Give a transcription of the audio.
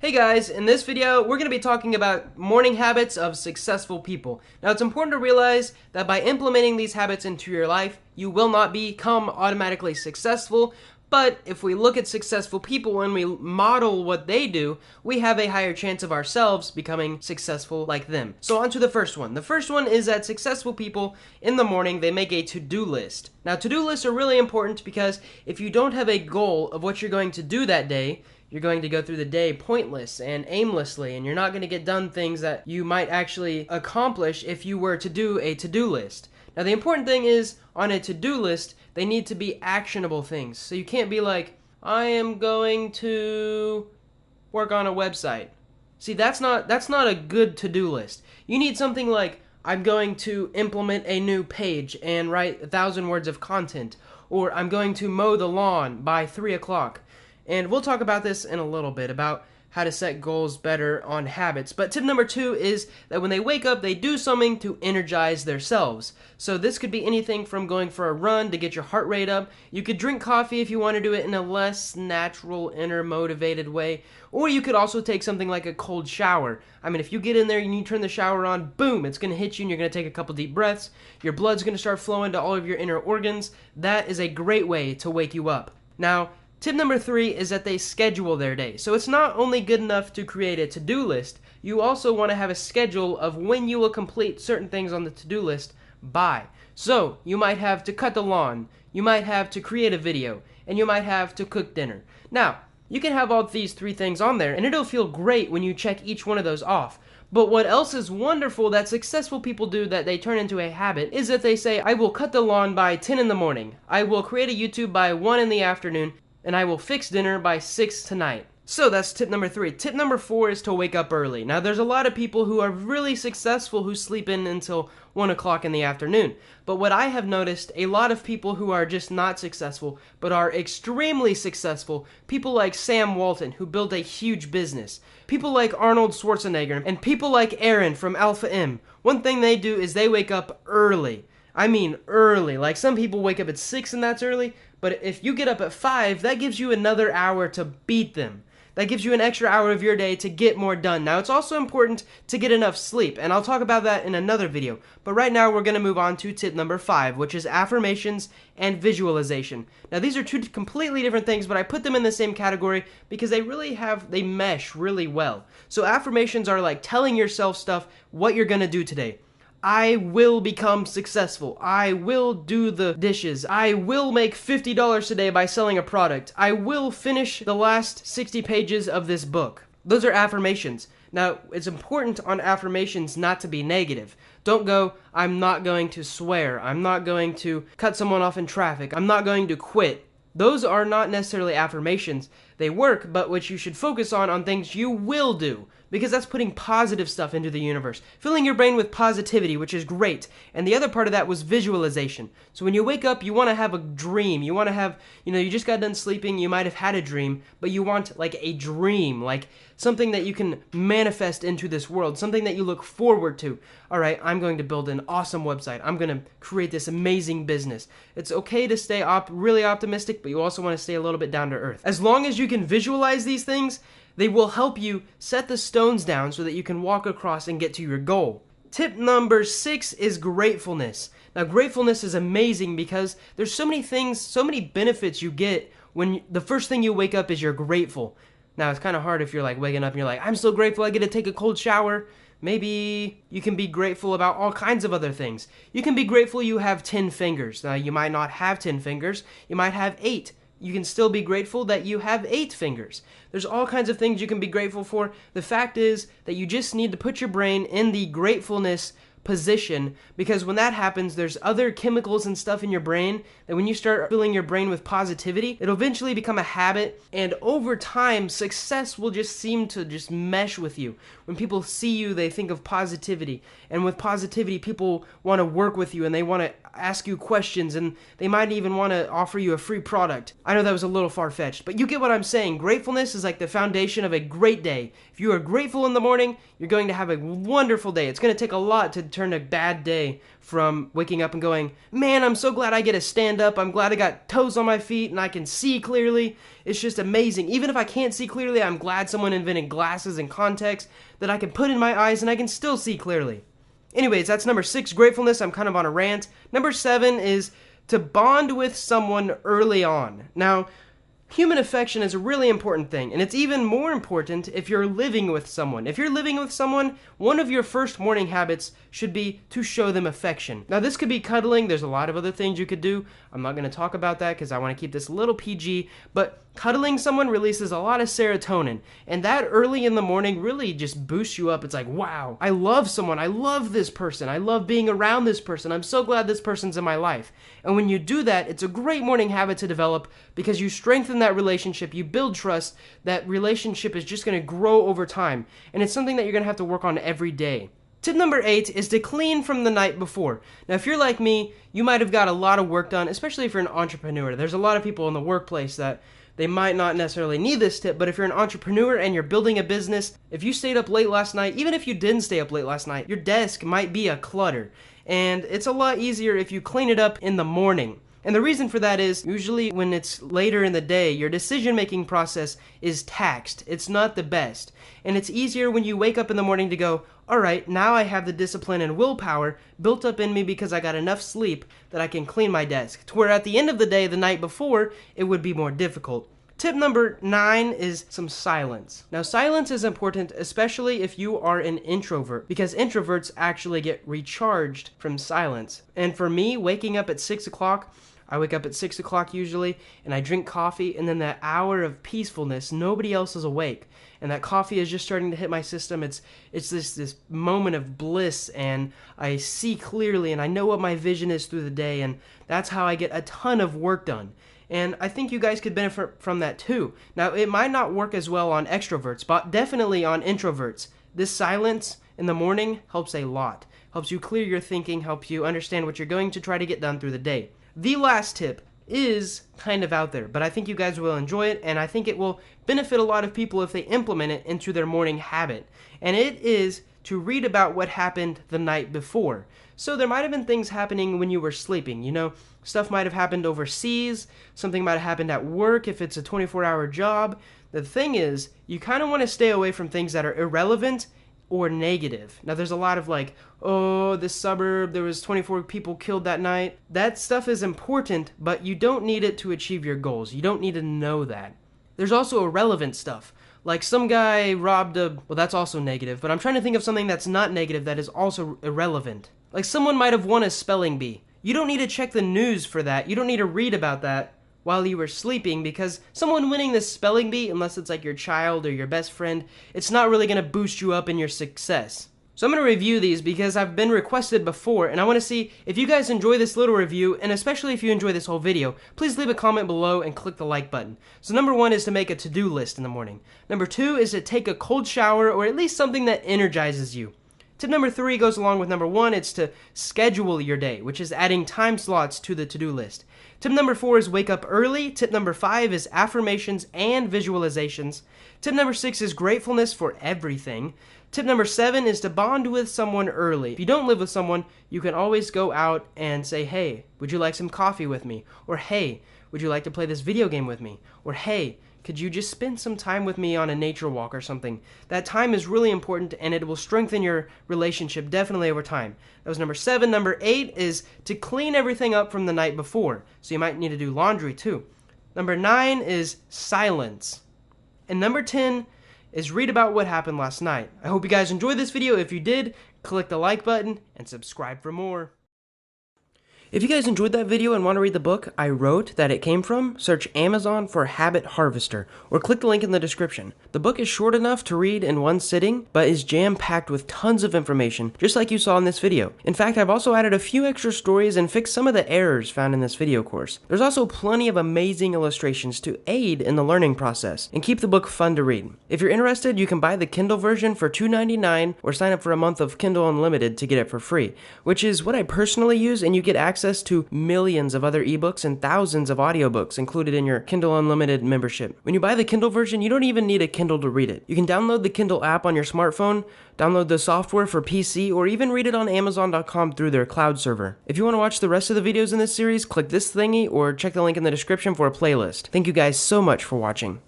Hey guys, in this video we're going to be talking about morning habits of successful people. Now it's important to realize that by implementing these habits into your life, you will not become automatically successful, but if we look at successful people and we model what they do, we have a higher chance of ourselves becoming successful like them. So on to the first one. The first one is that successful people in the morning, they make a to-do list. Now to-do lists are really important because if you don't have a goal of what you're going to do that day, you're going to go through the day pointless and aimlessly, and you're not going to get done things that you might actually accomplish if you were to do a to-do list. Now, the important thing is, on a to-do list, they need to be actionable things. So you can't be like, I am going to work on a website. See, that's not a good to-do list. You need something like, I'm going to implement a new page and write 1,000 words of content, or I'm going to mow the lawn by 3 o'clock. And we'll talk about this in a little bit, about how to set goals better on habits. But tip number 2 is that when they wake up, they do something to energize themselves. So this could be anything from going for a run to get your heart rate up. You could drink coffee if you want to do it in a less natural, inner motivated way. Or you could also take something like a cold shower. I mean, if you get in there and you turn the shower on, boom, it's going to hit you and you're going to take a couple deep breaths. Your blood's going to start flowing to all of your inner organs. That is a great way to wake you up. Now, tip number 3 is that they schedule their day. So it's not only good enough to create a to-do list, you also want to have a schedule of when you will complete certain things on the to-do list by. So you might have to cut the lawn, you might have to create a video, and you might have to cook dinner. Now, you can have all these 3 things on there, and it'll feel great when you check each one of those off. But what else is wonderful that successful people do that they turn into a habit is that they say, I will cut the lawn by 10 in the morning, I will create a YouTube by 1 in the afternoon, and I will fix dinner by 6 tonight. So that's tip number 3. Tip number 4 is to wake up early. Now there's a lot of people who are really successful who sleep in until 1 o'clock in the afternoon. But what I have noticed, a lot of people who are just not successful, but are extremely successful, people like Sam Walton, who built a huge business, people like Arnold Schwarzenegger, and people like Aaron from Alpha M, one thing they do is they wake up early. I mean early. Like some people wake up at 6 and that's early, but if you get up at 5, that gives you another hour to beat them. That gives you an extra hour of your day to get more done. Now, it's also important to get enough sleep, and I'll talk about that in another video. But right now, we're going to move on to tip number 5, which is affirmations and visualization. Now, these are 2 completely different things, but I put them in the same category because they mesh really well. So affirmations are like telling yourself stuff, what you're going to do today. I will become successful. I will do the dishes. I will make $50 today by selling a product. I will finish the last 60 pages of this book. Those are affirmations. Now, it's important on affirmations not to be negative. Don't go, I'm not going to swear. I'm not going to cut someone off in traffic. I'm not going to quit. Those are not necessarily affirmations. They work, but what you should focus on things you will do, because that's putting positive stuff into the universe, filling your brain with positivity, which is great. And the other part of that was visualization. So when you wake up, you want to have a dream. You want to have, you just got done sleeping, you might have had a dream, but you want like a dream, like something that you can manifest into this world, something that you look forward to. All right, I'm going to build an awesome website. I'm going to create this amazing business. It's okay to stay really optimistic, but you also want to stay a little bit down to earth. As long as you can visualize these things, they will help you set the stones down so that you can walk across and get to your goal. Tip number 6 is gratefulness. Now, gratefulness is amazing because there's so many things, so many benefits you get when the first thing you wake up is you're grateful. Now, it's kind of hard if you're like waking up and you're like, I'm so grateful I get to take a cold shower. Maybe you can be grateful about all kinds of other things. You can be grateful you have 10 fingers. Now, you might not have 10 fingers. You might have 8. You can still be grateful that you have 8 fingers. There's all kinds of things you can be grateful for. The fact is that you just need to put your brain in the gratefulness position, because when that happens, there's other chemicals and stuff in your brain that when you start filling your brain with positivity, it'll eventually become a habit, and over time, success will just seem to just mesh with you. When people see you, they think of positivity, and with positivity, people want to work with you, and they want to ask you questions, and they might even want to offer you a free product. I know that was a little far-fetched, but you get what I'm saying. Gratefulness is like the foundation of a great day. If you are grateful in the morning, you're going to have a wonderful day. It's going to take a lot to turn a bad day from waking up and going, man, I'm so glad I get to stand up. I'm glad I got toes on my feet and I can see clearly. It's just amazing. Even if I can't see clearly, I'm glad someone invented glasses and contacts that I can put in my eyes and I can still see clearly. Anyways, that's number 6, gratefulness. I'm kind of on a rant. Number 7 is to bond with someone early on. Now, human affection is a really important thing, and it's even more important if you're living with someone. If you're living with someone, one of your first morning habits should be to show them affection. Now, this could be cuddling. There's a lot of other things you could do. I'm not going to talk about that because I want to keep this a little PG, but cuddling someone releases a lot of serotonin, and that early in the morning really just boosts you up. It's like, wow, I love someone. I love this person. I love being around this person. I'm so glad this person's in my life. And when you do that, it's a great morning habit to develop because you strengthen that relationship, you build trust. That relationship is just going to grow over time, and it's something that you're going to have to work on every day. Tip number 8 is to clean from the night before. Now, if you're like me, you might have got a lot of work done, especially if you're an entrepreneur. There's a lot of people in the workplace that they might not necessarily need this tip, but if you're an entrepreneur and you're building a business, if you stayed up late last night, even if you didn't stay up late last night, your desk might be a clutter. And it's a lot easier if you clean it up in the morning. And the reason for that is, usually when it's later in the day, your decision-making process is taxed. It's not the best. And it's easier when you wake up in the morning to go, alright, now I have the discipline and willpower built up in me because I got enough sleep that I can clean my desk. To where at the end of the day, the night before, it would be more difficult. Tip number 9 is some silence. Now, silence is important, especially if you are an introvert, because introverts actually get recharged from silence. And for me, waking up at 6 o'clock, I wake up at 6 o'clock usually, and I drink coffee, and then that hour of peacefulness, nobody else is awake, and that coffee is just starting to hit my system. It's this moment of bliss, and I see clearly, and I know what my vision is through the day, and that's how I get a ton of work done. And I think you guys could benefit from that too. Now, it might not work as well on extroverts, but definitely on introverts. This silence in the morning helps a lot. Helps you clear your thinking, helps you understand what you're going to try to get done through the day. The last tip is kind of out there, but I think you guys will enjoy it, and I think it will benefit a lot of people if they implement it into their morning habit. And it is to read about what happened the night before. So there might have been things happening when you were sleeping. You know, stuff might have happened overseas, something might have happened at work if it's a 24-hour job. The thing is, you kind of want to stay away from things that are irrelevant or negative. Now, there's a lot of like, oh, this suburb, there was 24 people killed that night. That stuff is important, but you don't need it to achieve your goals. You don't need to know that. There's also irrelevant stuff. Like some guy robbed a... Well, that's also negative, but I'm trying to think of something that's not negative that is also irrelevant. Like someone might have won a spelling bee. You don't need to check the news for that. You don't need to read about that while you were sleeping, because someone winning this spelling bee, unless it's like your child or your best friend, it's not really going to boost you up in your success. So I'm going to review these because I've been requested before, and I want to see if you guys enjoy this little review, and especially if you enjoy this whole video, please leave a comment below and click the like button. So number 1 is to make a to-do list in the morning. Number 2 is to take a cold shower, or at least something that energizes you. Tip number 3 goes along with number 1. It's to schedule your day, which is adding time slots to the to-do list. Tip number 4 is wake up early. Tip number 5 is affirmations and visualizations. Tip number 6 is gratefulness for everything. Tip number 7 is to bond with someone early. If you don't live with someone, you can always go out and say, hey, would you like some coffee with me? Or hey, would you like to play this video game with me? Or hey, could you just spend some time with me on a nature walk or something? That time is really important, and it will strengthen your relationship definitely over time. That was number 7. Number 8 is to clean everything up from the night before. So you might need to do laundry too. Number 9 is silence. And number 10 is read about what happened last night. I hope you guys enjoyed this video. If you did, click the like button and subscribe for more. If you guys enjoyed that video and want to read the book I wrote that it came from, search Amazon for Habit Harvester or click the link in the description. The book is short enough to read in one sitting, but is jam-packed with tons of information, just like you saw in this video. In fact, I've also added a few extra stories and fixed some of the errors found in this video course. There's also plenty of amazing illustrations to aid in the learning process and keep the book fun to read. If you're interested, you can buy the Kindle version for $2.99 or sign up for a month of Kindle Unlimited to get it for free, which is what I personally use, and you get access access to millions of other ebooks and thousands of audiobooks included in your Kindle Unlimited membership. When you buy the Kindle version, you don't even need a Kindle to read it. You can download the Kindle app on your smartphone, download the software for PC, or even read it on Amazon.com through their cloud server. If you want to watch the rest of the videos in this series, click this thingy or check the link in the description for a playlist. Thank you guys so much for watching.